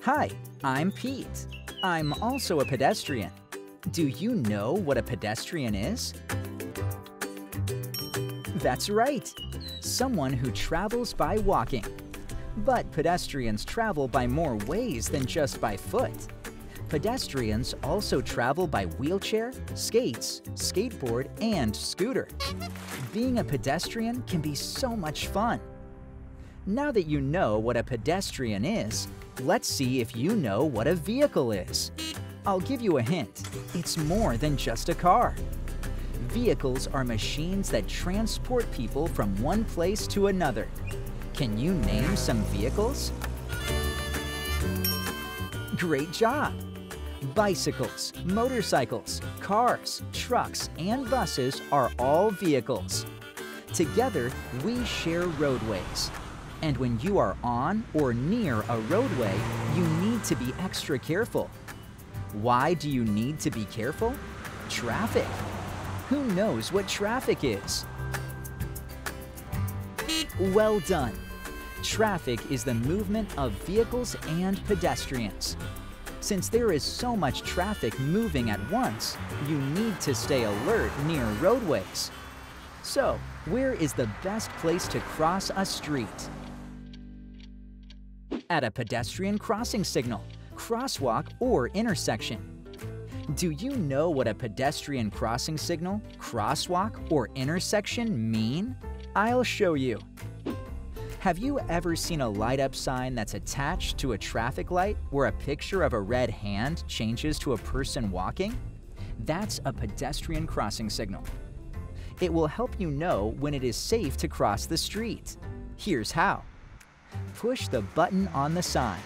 Hi, I'm Pete. I'm also a pedestrian. Do you know what a pedestrian is? That's right, someone who travels by walking. But pedestrians travel by more ways than just by foot. Pedestrians also travel by wheelchair, skates, skateboard, and scooter. Being a pedestrian can be so much fun. Now that you know what a pedestrian is, let's see if you know what a vehicle is. I'll give you a hint. It's more than just a car. Vehicles are machines that transport people from one place to another. Can you name some vehicles? Great job! Bicycles, motorcycles, cars, trucks, and buses are all vehicles. Together, we share roadways. And when you are on or near a roadway, you need to be extra careful. Why do you need to be careful? Traffic. Who knows what traffic is? Well done. Traffic is the movement of vehicles and pedestrians. Since there is so much traffic moving at once, you need to stay alert near roadways. So, where is the best place to cross a street? At a pedestrian crossing signal, crosswalk, or intersection. Do you know what a pedestrian crossing signal, crosswalk, or intersection mean? I'll show you. Have you ever seen a light-up sign that's attached to a traffic light where a picture of a red hand changes to a person walking? That's a pedestrian crossing signal. It will help you know when it is safe to cross the street. Here's how. Push the button on the sign.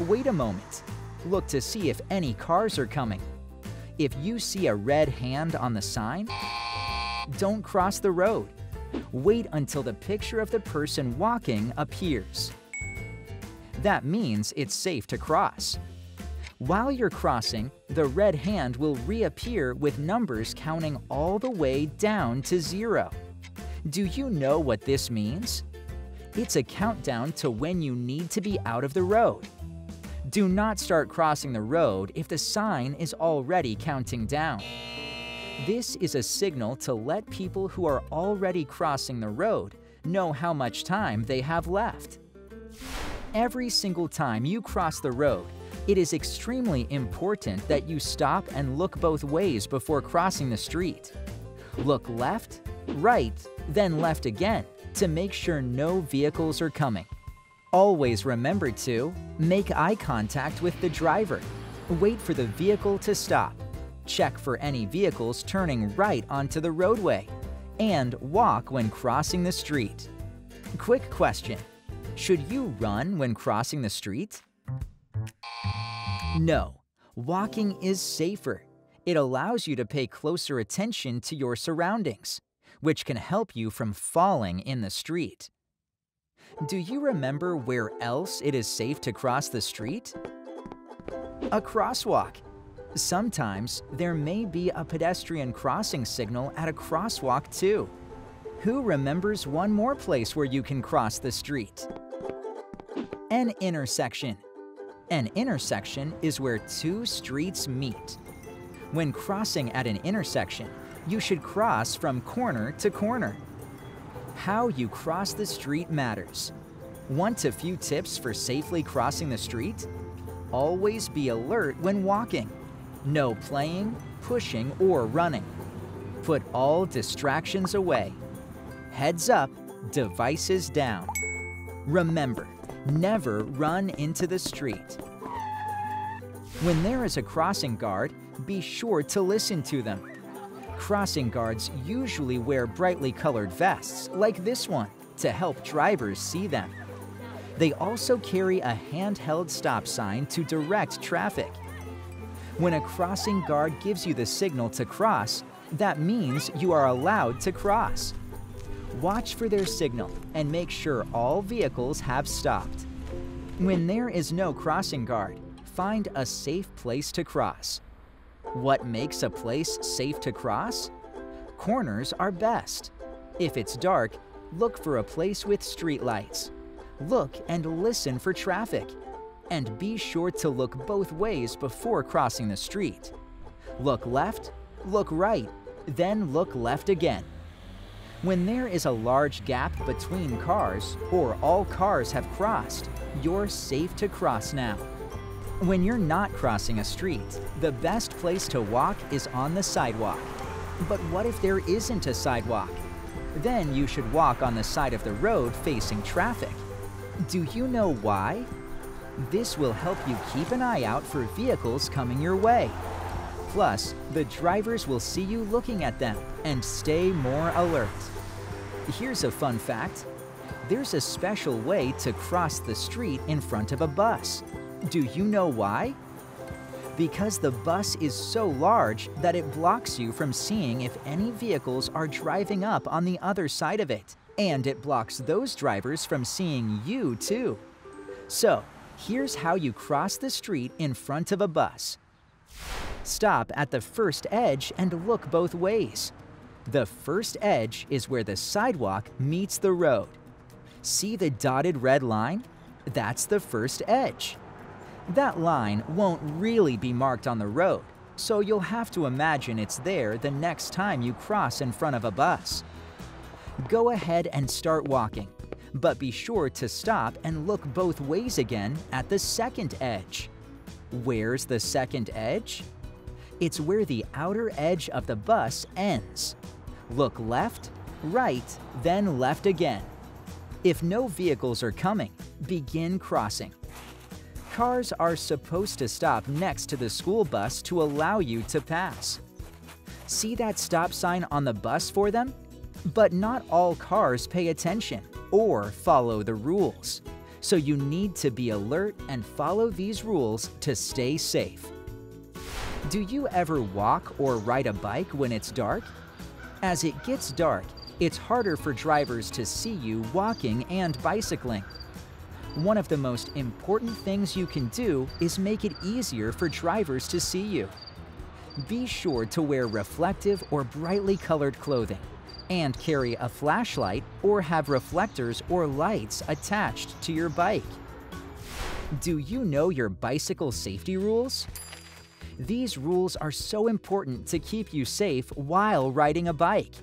Wait a moment. Look to see if any cars are coming. If you see a red hand on the sign, don't cross the road. Wait until the picture of the person walking appears. That means it's safe to cross. While you're crossing, the red hand will reappear with numbers counting all the way down to 0. Do you know what this means? It's a countdown to when you need to be out of the road. Do not start crossing the road if the sign is already counting down. This is a signal to let people who are already crossing the road know how much time they have left. Every single time you cross the road, it is extremely important that you stop and look both ways before crossing the street. Look left, right, then left again to make sure no vehicles are coming. Always remember to make eye contact with the driver. Wait for the vehicle to stop. Check for any vehicles turning right onto the roadway. And walk when crossing the street. Quick question. Should you run when crossing the street? No. Walking is safer. It allows you to pay closer attention to your surroundings, which can help you from falling in the street. Do you remember where else it is safe to cross the street? A crosswalk. Sometimes there may be a pedestrian crossing signal at a crosswalk too. Who remembers one more place where you can cross the street? An intersection. An intersection is where two streets meet. When crossing at an intersection, you should cross from corner to corner. How you cross the street matters. Want a few tips for safely crossing the street? Always be alert when walking. No playing, pushing, or running. Put all distractions away. Heads up, devices down. Remember, never run into the street. When there is a crossing guard, be sure to listen to them. Crossing guards usually wear brightly colored vests, like this one, to help drivers see them. They also carry a handheld stop sign to direct traffic. When a crossing guard gives you the signal to cross, that means you are allowed to cross. Watch for their signal and make sure all vehicles have stopped. When there is no crossing guard, find a safe place to cross. What makes a place safe to cross? Corners are best. If it's dark, look for a place with streetlights. Look and listen for traffic. And be sure to look both ways before crossing the street. Look left, look right, then look left again. When there is a large gap between cars, or all cars have crossed, you're safe to cross now. When you're not crossing a street, the best place to walk is on the sidewalk. But what if there isn't a sidewalk? Then you should walk on the side of the road facing traffic. Do you know why? This will help you keep an eye out for vehicles coming your way. Plus, the drivers will see you looking at them and stay more alert. Here's a fun fact. There's a special way to cross the street in front of a bus. Do you know why? Because the bus is so large that it blocks you from seeing if any vehicles are driving up on the other side of it. And it blocks those drivers from seeing you too. So, here's how you cross the street in front of a bus. Stop at the first edge and look both ways. The first edge is where the sidewalk meets the road. See the dotted red line? That's the first edge. That line won't really be marked on the road, so you'll have to imagine it's there the next time you cross in front of a bus. Go ahead and start walking, but be sure to stop and look both ways again at the second edge. Where's the second edge? It's where the outer edge of the bus ends. Look left, right, then left again. If no vehicles are coming, begin crossing. Cars are supposed to stop next to the school bus to allow you to pass. See that stop sign on the bus for them? But not all cars pay attention or follow the rules. So you need to be alert and follow these rules to stay safe. Do you ever walk or ride a bike when it's dark? As it gets dark, it's harder for drivers to see you walking and bicycling. One of the most important things you can do is make it easier for drivers to see you. Be sure to wear reflective or brightly colored clothing and carry a flashlight or have reflectors or lights attached to your bike. Do you know your bicycle safety rules? These rules are so important to keep you safe while riding a bike.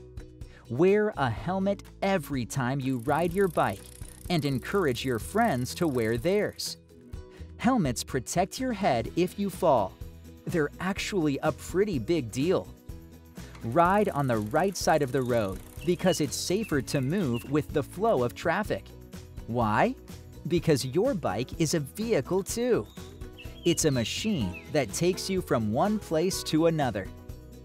Wear a helmet every time you ride your bike and encourage your friends to wear theirs. Helmets protect your head if you fall. They're actually a pretty big deal. Ride on the right side of the road because it's safer to move with the flow of traffic. Why? Because your bike is a vehicle too. It's a machine that takes you from one place to another.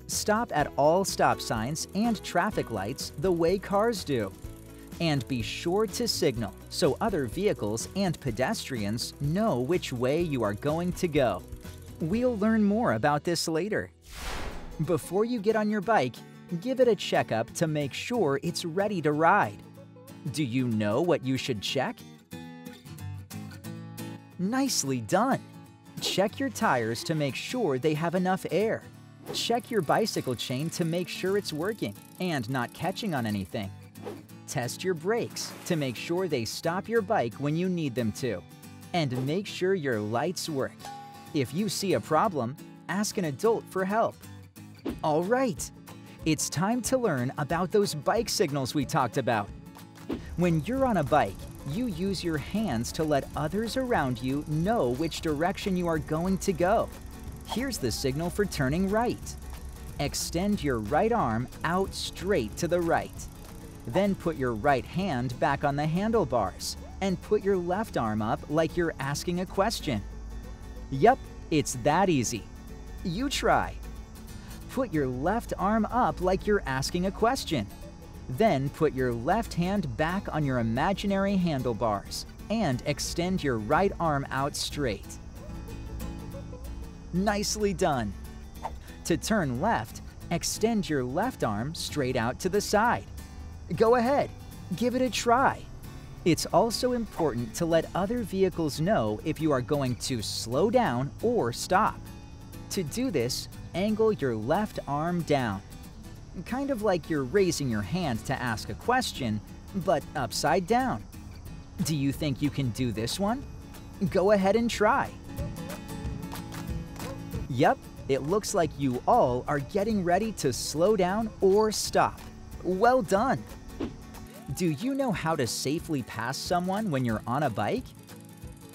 Stop at all stop signs and traffic lights the way cars do. And be sure to signal so other vehicles and pedestrians know which way you are going to go. We'll learn more about this later. Before you get on your bike, give it a checkup to make sure it's ready to ride. Do you know what you should check? Nicely done! Check your tires to make sure they have enough air. Check your bicycle chain to make sure it's working and not catching on anything. Test your brakes to make sure they stop your bike when you need them to. And make sure your lights work. If you see a problem, ask an adult for help. All right, it's time to learn about those bike signals we talked about. When you're on a bike, you use your hands to let others around you know which direction you are going to go. Here's the signal for turning right. Extend your right arm out straight to the right. Then put your right hand back on the handlebars and put your left arm up like you're asking a question. Yup, it's that easy. You try. Put your left arm up like you're asking a question. Then put your left hand back on your imaginary handlebars and extend your right arm out straight. Nicely done! To turn left, extend your left arm straight out to the side. Go ahead, give it a try. It's also important to let other vehicles know if you are going to slow down or stop. To do this, angle your left arm down. Kind of like you're raising your hand to ask a question, but upside down. Do you think you can do this one? Go ahead and try. Yep, it looks like you all are getting ready to slow down or stop. Well done! Do you know how to safely pass someone when you're on a bike?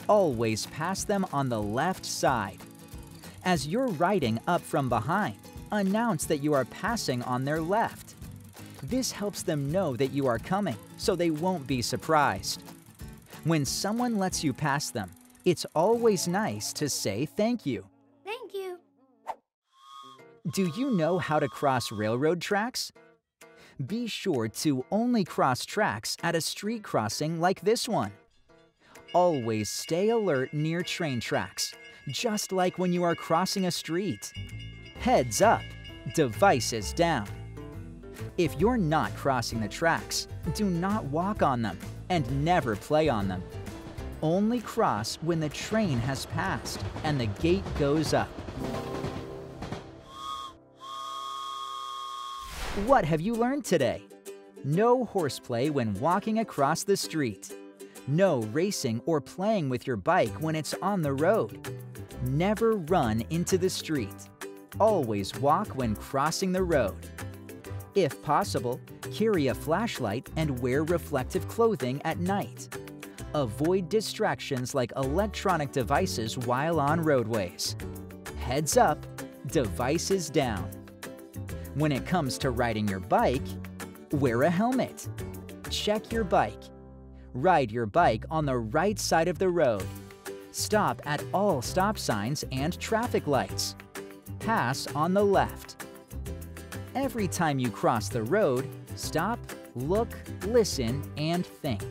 Always pass them on the left side. As you're riding up from behind, announce that you are passing on their left. This helps them know that you are coming, so they won't be surprised. When someone lets you pass them, it's always nice to say thank you. Thank you. Do you know how to cross railroad tracks? Be sure to only cross tracks at a street crossing like this one. Always stay alert near train tracks, just like when you are crossing a street. Heads up, devices down. If you're not crossing the tracks, do not walk on them and never play on them. Only cross when the train has passed and the gate goes up. What have you learned today? No horseplay when walking across the street. No racing or playing with your bike when it's on the road. Never run into the street. Always walk when crossing the road. If possible, carry a flashlight and wear reflective clothing at night. Avoid distractions like electronic devices while on roadways. Heads up, devices down. When it comes to riding your bike, wear a helmet. Check your bike. Ride your bike on the right side of the road. Stop at all stop signs and traffic lights. Pass on the left. Every time you cross the road, stop, look, listen, and think.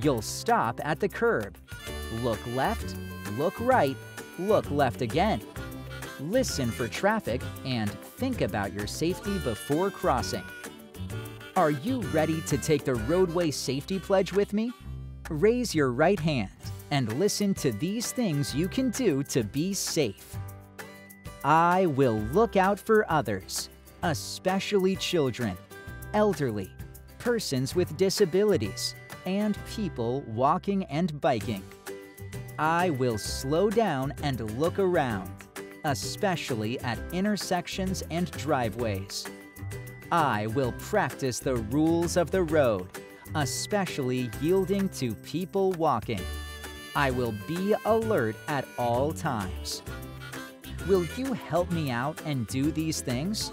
You'll stop at the curb. Look left, look right, look left again. Listen for traffic and think about your safety before crossing. Are you ready to take the roadway safety pledge with me? Raise your right hand and listen to these things you can do to be safe. I will look out for others, especially children, elderly, persons with disabilities, and people walking and biking. I will slow down and look around, especially at intersections and driveways. I will practice the rules of the road, especially yielding to people walking. I will be alert at all times. Will you help me out and do these things?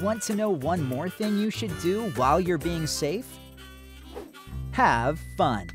Want to know one more thing you should do while you're being safe? Have fun!